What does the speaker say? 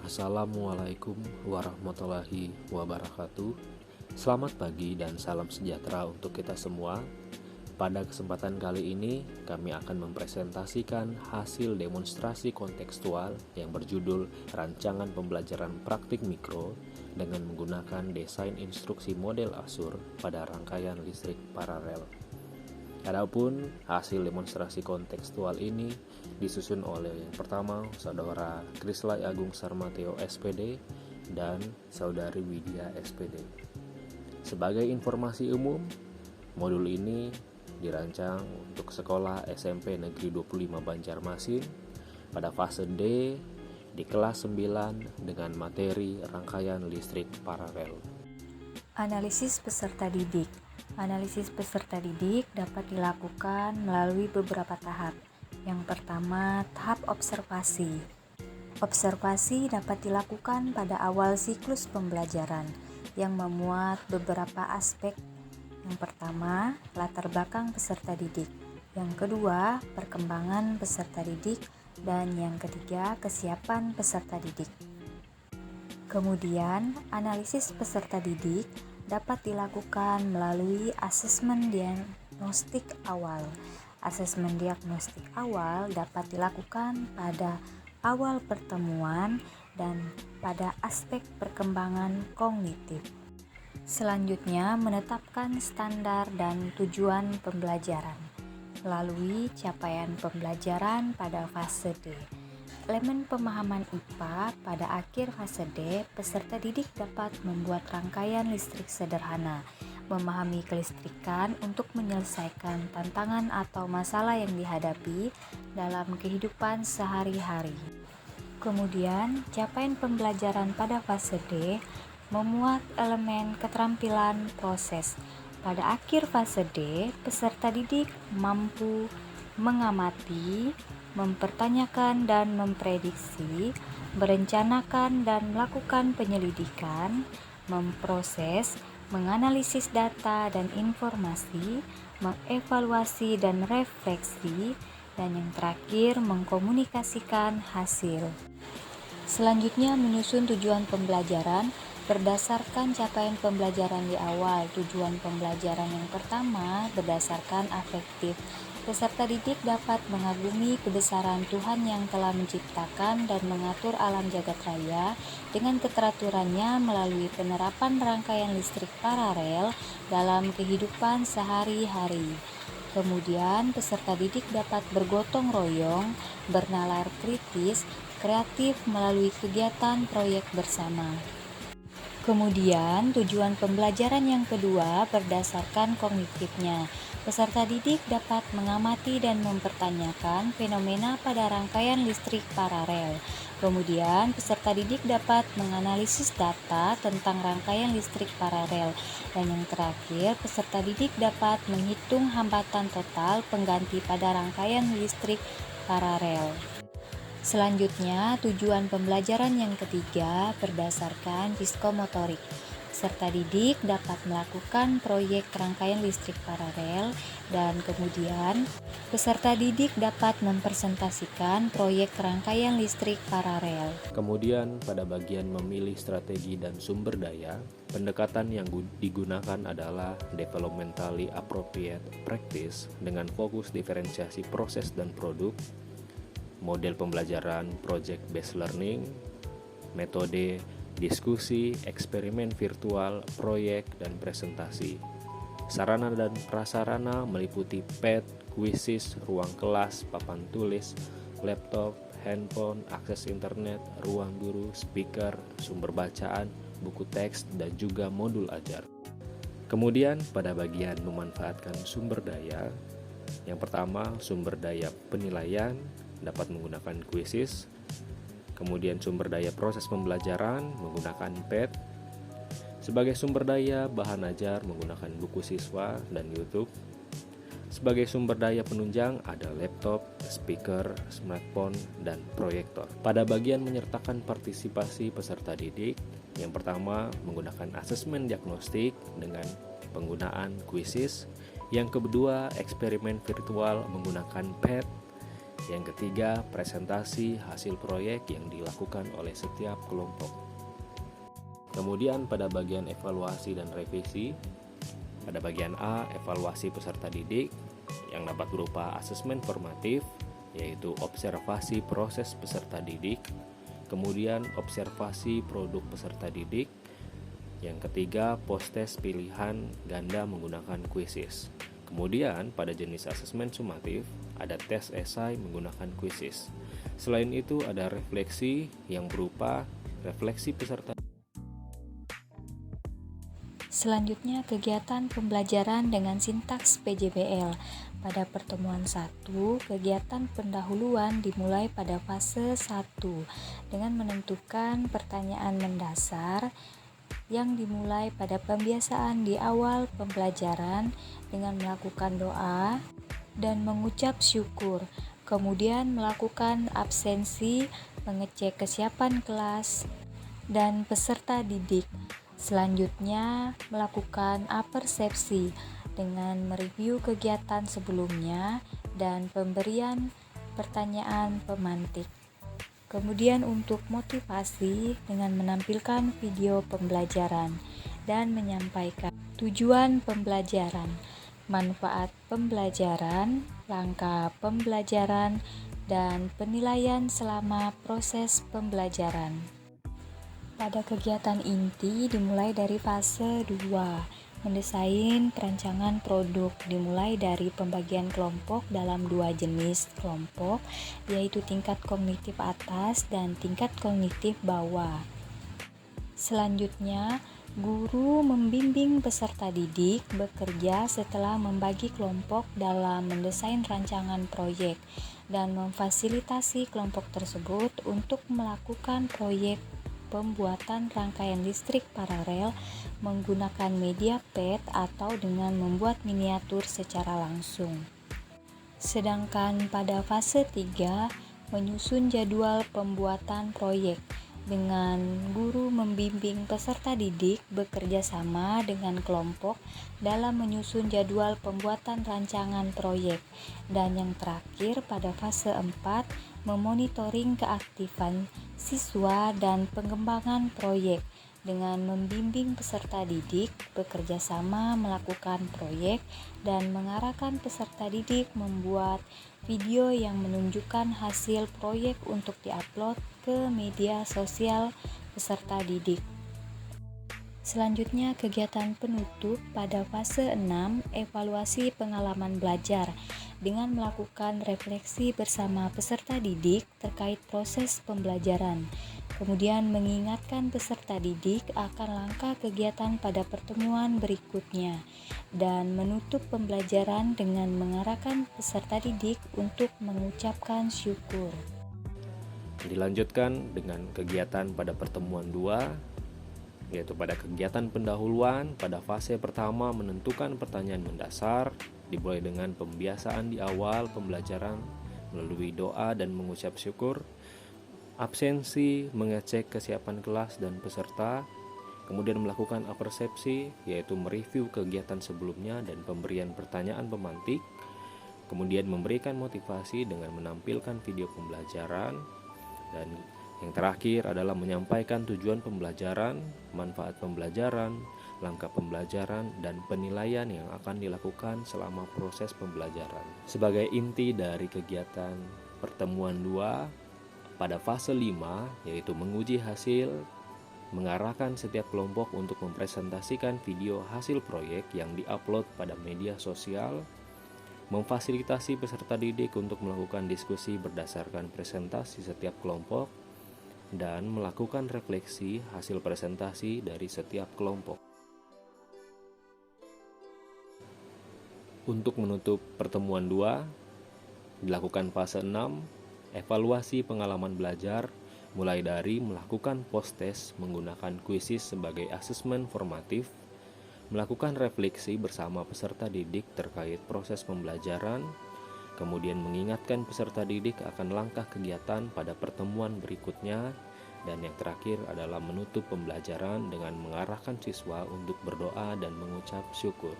Assalamualaikum warahmatullahi wabarakatuh. Selamat pagi dan salam sejahtera untuk kita semua. Pada kesempatan kali ini, kami akan mempresentasikan hasil demonstrasi kontekstual yang berjudul Rancangan Pembelajaran Praktik Mikro dengan menggunakan desain instruksi model Asur pada rangkaian listrik paralel. Adapun hasil demonstrasi kontekstual ini disusun oleh yang pertama Saudara Krislay Agung Sarmateo SPD dan Saudari Widya SPD. Sebagai informasi umum, modul ini dirancang untuk sekolah SMP Negeri 25 Banjarmasin pada fase D di kelas 9 dengan materi rangkaian listrik paralel. Analisis peserta didik. Analisis peserta didik dapat dilakukan melalui beberapa tahap. Yang pertama, tahap observasi. Observasi dapat dilakukan pada awal siklus pembelajaran yang memuat beberapa aspek. Yang pertama, latar belakang peserta didik. Yang kedua, perkembangan peserta didik. Dan yang ketiga, kesiapan peserta didik. Kemudian, analisis peserta didik dapat dilakukan melalui asesmen diagnostik awal. Asesmen diagnostik awal dapat dilakukan pada awal pertemuan dan pada aspek perkembangan kognitif. Selanjutnya, menetapkan standar dan tujuan pembelajaran melalui capaian pembelajaran pada fase D. Elemen pemahaman IPA pada akhir fase D, peserta didik dapat membuat rangkaian listrik sederhana, memahami kelistrikan untuk menyelesaikan tantangan atau masalah yang dihadapi dalam kehidupan sehari-hari. Kemudian, capaian pembelajaran pada fase D memuat elemen keterampilan proses. Pada akhir fase D, peserta didik mampu mengamati, mempertanyakan dan memprediksi, merencanakan dan melakukan penyelidikan, memproses, menganalisis data dan informasi, mengevaluasi dan refleksi, dan yang terakhir mengkomunikasikan hasil. Selanjutnya, menyusun tujuan pembelajaran berdasarkan capaian pembelajaran di awal. Tujuan pembelajaran yang pertama berdasarkan afektif. Peserta didik dapat mengagumi kebesaran Tuhan yang telah menciptakan dan mengatur alam jagat raya dengan keteraturannya melalui penerapan rangkaian listrik paralel dalam kehidupan sehari-hari. Kemudian, peserta didik dapat bergotong royong, bernalar kritis, kreatif melalui kegiatan proyek bersama. Kemudian, tujuan pembelajaran yang kedua berdasarkan kognitifnya. Peserta didik dapat mengamati dan mempertanyakan fenomena pada rangkaian listrik paralel. Kemudian, peserta didik dapat menganalisis data tentang rangkaian listrik paralel. Dan yang terakhir, peserta didik dapat menghitung hambatan total pengganti pada rangkaian listrik paralel. Selanjutnya, tujuan pembelajaran yang ketiga berdasarkan psikomotorik. Peserta didik dapat melakukan proyek rangkaian listrik paralel dan kemudian peserta didik dapat mempresentasikan proyek rangkaian listrik paralel. Kemudian pada bagian memilih strategi dan sumber daya, pendekatan yang digunakan adalah developmentally appropriate practice dengan fokus diferensiasi proses dan produk, model pembelajaran project based learning, metode diskusi, eksperimen virtual, proyek, dan presentasi. Sarana dan prasarana meliputi pad, kuisis, ruang kelas, papan tulis, laptop, handphone, akses internet, ruang guru, speaker, sumber bacaan, buku teks, dan juga modul ajar. Kemudian pada bagian memanfaatkan sumber daya, yang pertama sumber daya penilaian dapat menggunakan kuisis. Kemudian sumber daya proses pembelajaran menggunakan pad. Sebagai sumber daya bahan ajar menggunakan buku siswa dan YouTube. Sebagai sumber daya penunjang ada laptop, speaker, smartphone, dan proyektor. Pada bagian menyertakan partisipasi peserta didik, yang pertama menggunakan asesmen diagnostik dengan penggunaan kuisis. Yang kedua eksperimen virtual menggunakan pad. Yang ketiga, presentasi hasil proyek yang dilakukan oleh setiap kelompok. Kemudian pada bagian evaluasi dan revisi, pada bagian A, evaluasi peserta didik yang dapat berupa asesmen formatif, yaitu observasi proses peserta didik, kemudian observasi produk peserta didik. Yang ketiga, post-test pilihan ganda menggunakan quizzes. Kemudian pada jenis asesmen sumatif, ada tes esai menggunakan quizzes. Selain itu ada refleksi yang berupa refleksi peserta. Selanjutnya, kegiatan pembelajaran dengan sintaks PJBL. Pada pertemuan 1, kegiatan pendahuluan dimulai pada fase 1 dengan menentukan pertanyaan mendasar yang dimulai pada pembiasaan di awal pembelajaran dengan melakukan doa dan mengucap syukur. Kemudian melakukan absensi, mengecek kesiapan kelas dan peserta didik. Selanjutnya, melakukan apersepsi dengan mereview kegiatan sebelumnya dan pemberian pertanyaan pemantik. Kemudian untuk motivasi dengan menampilkan video pembelajaran dan menyampaikan tujuan pembelajaran, manfaat pembelajaran, langkah pembelajaran, dan penilaian selama proses pembelajaran. Pada kegiatan inti dimulai dari fase 2, mendesain perancangan produk dimulai dari pembagian kelompok dalam 2 jenis kelompok, yaitu tingkat kognitif atas dan tingkat kognitif bawah. Selanjutnya, guru membimbing peserta didik bekerja setelah membagi kelompok dalam mendesain rancangan proyek dan memfasilitasi kelompok tersebut untuk melakukan proyek pembuatan rangkaian listrik paralel menggunakan media PET atau dengan membuat miniatur secara langsung. Sedangkan pada fase 3, menyusun jadwal pembuatan proyek dengan guru membimbing peserta didik bekerja sama dengan kelompok dalam menyusun jadwal pembuatan rancangan proyek. Dan yang terakhir pada fase 4, memonitoring keaktifan siswa dan pengembangan proyek dengan membimbing peserta didik bekerja sama melakukan proyek dan mengarahkan peserta didik membuat video yang menunjukkan hasil proyek untuk diupload ke media sosial peserta didik. Selanjutnya, kegiatan penutup pada fase 6, evaluasi pengalaman belajar dengan melakukan refleksi bersama peserta didik terkait proses pembelajaran. Kemudian mengingatkan peserta didik akan langkah kegiatan pada pertemuan berikutnya dan menutup pembelajaran dengan mengarahkan peserta didik untuk mengucapkan syukur. Dilanjutkan dengan kegiatan pada pertemuan 2, yaitu pada kegiatan pendahuluan. Pada fase pertama menentukan pertanyaan mendasar, dimulai dengan pembiasaan di awal pembelajaran melalui doa dan mengucap syukur, absensi, mengecek kesiapan kelas dan peserta, kemudian melakukan apersepsi, yaitu mereview kegiatan sebelumnya dan pemberian pertanyaan pemantik, kemudian memberikan motivasi dengan menampilkan video pembelajaran, dan yang terakhir adalah menyampaikan tujuan pembelajaran, manfaat pembelajaran, langkah pembelajaran, dan penilaian yang akan dilakukan selama proses pembelajaran. Sebagai inti dari kegiatan pertemuan 2, pada fase 5, yaitu menguji hasil, mengarahkan setiap kelompok untuk mempresentasikan video hasil proyek yang diupload pada media sosial, memfasilitasi peserta didik untuk melakukan diskusi berdasarkan presentasi setiap kelompok, dan melakukan refleksi hasil presentasi dari setiap kelompok. Untuk menutup pertemuan 2, dilakukan fase 6, evaluasi pengalaman belajar, mulai dari melakukan post-test menggunakan quizzes sebagai asesmen formatif, melakukan refleksi bersama peserta didik terkait proses pembelajaran, kemudian mengingatkan peserta didik akan langkah kegiatan pada pertemuan berikutnya, dan yang terakhir adalah menutup pembelajaran dengan mengarahkan siswa untuk berdoa dan mengucap syukur.